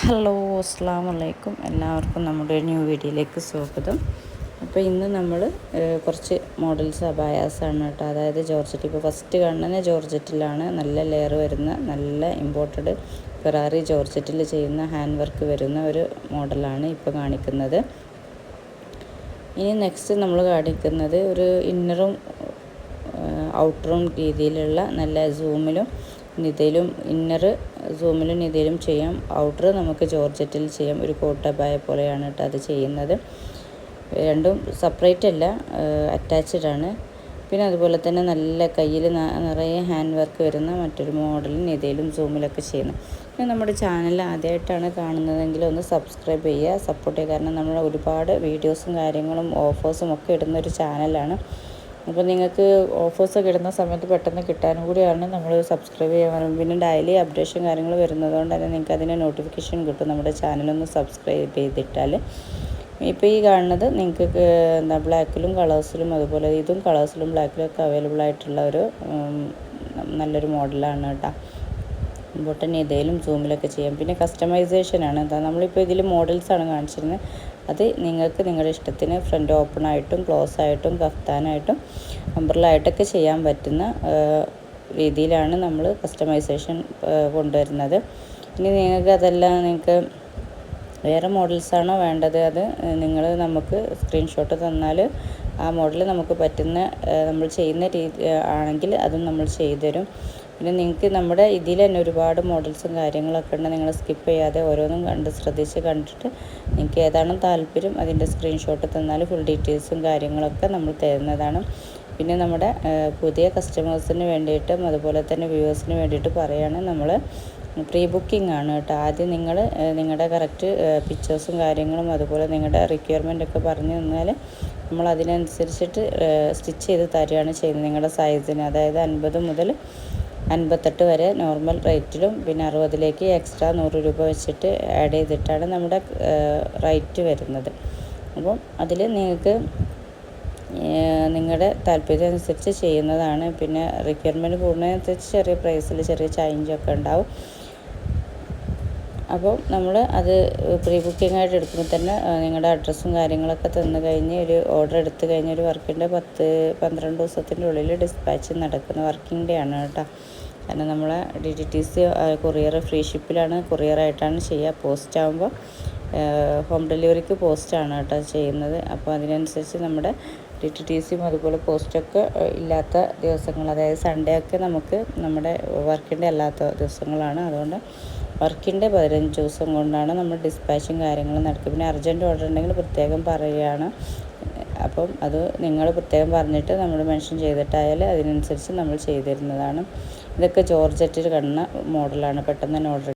Hello, അസ്സലാമു അലൈക്കും. എല്ലാവർക്കും നമ്മുടെ ന്യൂ വീഡിയോയിലേക്ക് സ്വാഗതം. അപ്പോൾ ഇന്ന് നമ്മൾ കുറച്ച് മോഡൽസ് അബായാസാണ് കേട്ടോ. അതായത് ജോർജറ്റ്. ഇപ്പോൾ ഫസ്റ്റ് കാണുന്നത് ജോർജറ്റിലാണ്. നല്ല ലെയർ വരുന്ന, നല്ല ഇമ്പോർട്ടഡ് ഫെറാറി ജോർജറ്റിൽ ചെയ്യുന്ന ഹാൻഡ് വർക്ക് വരുന്ന ഒരു മോഡലാണ് ഇപ്പോൾ കാണിക്കുന്നത്. ഇനി നെക്സ്റ്റ് നമ്മൾ കാണിക്കുന്നത് ഒരു ഇന്നറും ഔട്ടറും രീതിയിലുള്ള നല്ല സൂമിലും നിതയിലും, ഇന്നർ സൂമിലും നിതയിലും ചെയ്യാം. ഔട്ടർ നമുക്ക് ജോർജറ്റിൽ ചെയ്യാം. ഒരു കോട്ട് അബായ പോലെയാണ് കേട്ടോ അത് ചെയ്യുന്നത്. രണ്ടും സെപ്പറേറ്റ് അല്ല, അറ്റാച്ച്ഡ് ആണ്. പിന്നെ അതുപോലെ തന്നെ നല്ല കയ്യിൽ നിറയെ ഹാൻഡ് വർക്ക് വരുന്ന മറ്റൊരു മോഡൽ നിതയിലും സൂമിലൊക്കെ ചെയ്യുന്നത്. പിന്നെ നമ്മുടെ ചാനൽ ആദ്യമായിട്ടാണ് കാണുന്നതെങ്കിൽ ഒന്ന് സബ്സ്ക്രൈബ് ചെയ്യുക, സപ്പോർട്ട് ചെയ്യുക. കാരണം നമ്മൾ ഒരുപാട് വീഡിയോസും കാര്യങ്ങളും ഓഫേഴ്സും ഒക്കെ ഇടുന്നൊരു ചാനലാണ്. അപ്പോൾ നിങ്ങൾക്ക് ഓഫേഴ്സൊക്കെ ഇടുന്ന സമയത്ത് പെട്ടെന്ന് കിട്ടാനും കൂടിയാണ് നമ്മൾ സബ്സ്ക്രൈബ് ചെയ്യാൻ. പിന്നെ ഡെയിലി അപ്ഡേഷൻ കാര്യങ്ങൾ വരുന്നതുകൊണ്ട് തന്നെ നിങ്ങൾക്ക് അതിൻ്റെ നോട്ടിഫിക്കേഷൻ കിട്ടും നമ്മുടെ ചാനലൊന്ന് സബ്സ്ക്രൈബ് ചെയ്തിട്ടാൽ. ഇപ്പോൾ ഈ കാണുന്നത് നിങ്ങൾക്ക് ബ്ലാക്കിലും കളേഴ്സിലും, അതുപോലെ ഇതും കളേഴ്സിലും ബ്ലാക്കിലും ഒക്കെ അവൈലബിൾ ആയിട്ടുള്ള ഒരു നല്ലൊരു മോഡലാണ് കേട്ടോ. ബോട്ടൺ ഇതയിലും സൂമിലൊക്കെ ചെയ്യാം. പിന്നെ കസ്റ്റമൈസേഷനാണ്. നമ്മളിപ്പോൾ ഇതിൽ മോഡൽസാണ് കാണിച്ചിരുന്നത്. അത് നിങ്ങൾക്ക് നിങ്ങളുടെ ഇഷ്ടത്തിന് ഫ്രണ്ട് ഓപ്പൺ ആയിട്ടും ക്ലോസ് ആയിട്ടും കഫ്താനായിട്ടും അംബ്രലായിട്ടൊക്കെ ചെയ്യാൻ പറ്റുന്ന രീതിയിലാണ് നമ്മൾ കസ്റ്റമൈസേഷൻ കൊണ്ടുവരുന്നത്. ഇനി നിങ്ങൾക്ക് വേറെ മോഡൽസാണോ വേണ്ടത്, അത് നിങ്ങൾ നമുക്ക് സ്ക്രീൻഷോട്ട് തന്നാൽ ആ മോഡൽ നമുക്ക് പറ്റുന്ന നമ്മൾ ചെയ്യുന്ന രീതി ആണെങ്കിൽ അതും നമ്മൾ ചെയ്തു തരും. പിന്നെ നിങ്ങൾക്ക് നമ്മുടെ ഇതിൽ തന്നെ ഒരുപാട് മോഡൽസും കാര്യങ്ങളൊക്കെ ഉണ്ട്. നിങ്ങൾ സ്കിപ്പ് ചെയ്യാതെ ഓരോന്നും ശ്രദ്ധിച്ച് കണ്ടിട്ട് നിങ്ങൾക്ക് ഏതാണോ താല്പര്യം അതിൻ്റെ സ്ക്രീൻഷോട്ട് തന്നാൽ ഫുൾ ഡീറ്റെയിൽസും കാര്യങ്ങളൊക്കെ നമ്മൾ തരുന്നതാണ്. പിന്നെ നമ്മുടെ പുതിയ കസ്റ്റമേഴ്സിന് വേണ്ടിയിട്ടും അതുപോലെ തന്നെ വ്യൂവേഴ്സിന് വേണ്ടിയിട്ട് പറയുകയാണ്, നമ്മൾ പ്രീ ബുക്കിംഗ് ആണ് കേട്ടോ. ആദ്യം നിങ്ങൾ നിങ്ങളുടെ കറക്റ്റ് പിക്ചേഴ്സും കാര്യങ്ങളും അതുപോലെ നിങ്ങളുടെ റിക്വയർമെൻ്റ് ഒക്കെ പറഞ്ഞു തന്നാൽ നമ്മൾ അതിനനുസരിച്ചിട്ട് സ്റ്റിച്ച് ചെയ്ത് തരികയാണ് ചെയ്യുന്നത് നിങ്ങളുടെ സൈസിന്. അതായത് 50 മുതൽ 58 വരെ നോർമൽ റേറ്റിലും, പിന്നെ 60ലേക്ക് എക്സ്ട്രാ 100 രൂപ വെച്ചിട്ട് ആഡ് ചെയ്തിട്ടാണ് നമ്മുടെ റേറ്റ് വരുന്നത്. അപ്പം അതിൽ നിങ്ങൾക്ക് നിങ്ങളുടെ താല്പര്യം അനുസരിച്ച് ചെയ്യുന്നതാണ്. പിന്നെ റിക്വയർമെൻറ്റ് കൂടുന്നതിനനുസരിച്ച് ചെറിയ പ്രൈസിൽ ചെറിയ ചേഞ്ചൊക്കെ ഉണ്ടാവും. അപ്പോൾ നമ്മൾ അത് പ്രീ ബുക്കിംഗ് ആയിട്ട് എടുക്കുമ്പോൾ തന്നെ നിങ്ങളുടെ അഡ്രസ്സും കാര്യങ്ങളൊക്കെ തന്നു കഴിഞ്ഞ് ഒരു ഓർഡർ എടുത്തു കഴിഞ്ഞ ഒരു വർക്കിൻ്റെ 10-12 ദിവസത്തിൻ്റെ ഉള്ളിൽ ഡിസ്പാച്ച് നടക്കുന്ന വർക്കിംഗ് ഡേ ആണ് കേട്ടോ. കാരണം നമ്മളെ DTTC കൊറിയർ ഫ്രീ ഷിപ്പിലാണ്, കൊറിയറായിട്ടാണ് ചെയ്യുക. പോസ്റ്റ് ആകുമ്പോൾ ഹോം ഡെലിവറിക്ക് പോസ്റ്റാണ് കേട്ടോ ചെയ്യുന്നത്. അപ്പോൾ അതിനനുസരിച്ച് നമ്മുടെ DTTCയും അതുപോലെ പോസ്റ്റൊക്കെ ഇല്ലാത്ത ദിവസങ്ങൾ, അതായത് സൺഡേ ഒക്കെ നമുക്ക് നമ്മുടെ വർക്കിൻ്റെ അല്ലാത്ത ദിവസങ്ങളാണ്. അതുകൊണ്ട് വർക്കിൻ്റെ 15 ദിവസം കൊണ്ടാണ് നമ്മൾ ഡിസ്പാച്ചും കാര്യങ്ങളും നടക്കുക. പിന്നെ അർജൻറ്റ് ഓർഡർ ഉണ്ടെങ്കിൽ പ്രത്യേകം പറയുകയാണ്. അപ്പം അത് നിങ്ങൾ പ്രത്യേകം പറഞ്ഞിട്ട് നമ്മൾ മെൻഷൻ ചെയ്തിട്ടായാൽ അതിനനുസരിച്ച് നമ്മൾ ചെയ്തു തരുന്നതാണ്. ഇതൊക്കെ ജോർജറ്റിൽ കാണുന്ന മോഡലാണ്, പെട്ടെന്ന് തന്നെ ഓർഡർ